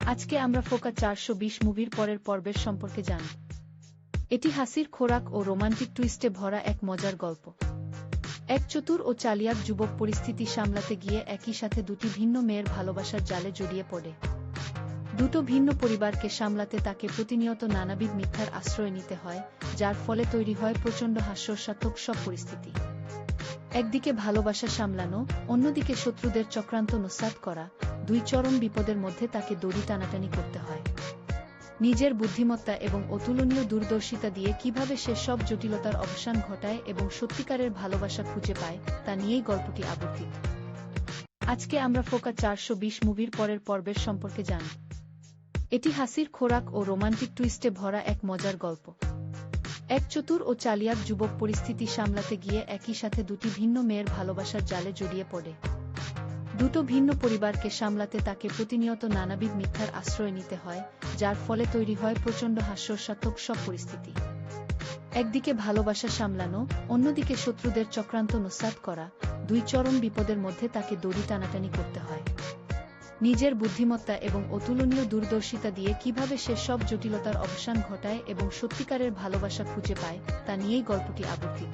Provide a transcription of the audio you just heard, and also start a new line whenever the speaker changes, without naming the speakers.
আজকে আমরা ফোকা 420 মুভির পরের পর্বের সম্পর্কে জানব। এটি হাসির খোরাক ও রোমান্টিক টুইস্টে ভরা এক মজার গল্প। এক চতুর ও চালিয়াক যুবক পরিস্থিতি সামলাতে গিয়ে একই সাথে দুটি ভিন্ন মেয়ের ভালোবাসার জালে জড়িয়ে পড়ে। দুটো ভিন্ন পরিবারকে সামলাতে তাকে প্রতিনিয়ত নানাবিধ মিথ্যার আশ্রয় নিতে হয়, যার ফলে তৈরি হয় প্রচণ্ড হাস্যরসাত্মক সব পরিস্থিতি। একদিকে ভালোবাসা সামলানো, অন্যদিকে শত্রুদের চক্রান্ত নস্যাৎ করা, দুই চরম বিপদের মধ্যে তাকে দড়ি টানাটানি করতে হয়। নিজের বুদ্ধিমত্তা এবং অতুলনীয় দূরদর্শিতা দিয়ে কিভাবে সে সব জটিলতার অবসান ঘটায় এবং সত্যিকারের ভালোবাসা খুঁজে পায়, তা নিয়েই গল্পটি আবর্তিত। আজকে আমরা ফোকা 420 মুভির পরের পর্বের সম্পর্কে জানব। এটি হাসির খোরাক ও রোমান্টিক টুইস্টে ভরা এক মজার গল্প। এক চতুর ও চালিয়াক যুবক পরিস্থিতি সামলাতে গিয়ে একই সাথে দুটি ভিন্ন মেয়ের ভালোবাসার জালে জড়িয়ে পড়ে। দুটো ভিন্ন পরিবারকে সামলাতে তাকে প্রতিনিয়ত নানাবিধ মিথ্যার আশ্রয় নিতে হয়, যার ফলে তৈরি হয় প্রচণ্ড হাস্যরসাত্মক সব পরিস্থিতি। একদিকে ভালোবাসা সামলানো, অন্যদিকে শত্রুদের চক্রান্ত নস্যাৎ করা, দুই চরম বিপদের মধ্যে তাকে দড়ি টানাটানি করতে হয়। নিজের বুদ্ধিমত্তা এবং অতুলনীয় দূরদর্শিতা দিয়ে কিভাবে সে সব জটিলতার অবসান ঘটায় এবং সত্যিকারের ভালোবাসা খুঁজে পায়, তা নিয়েই গল্পটি আবর্তিত।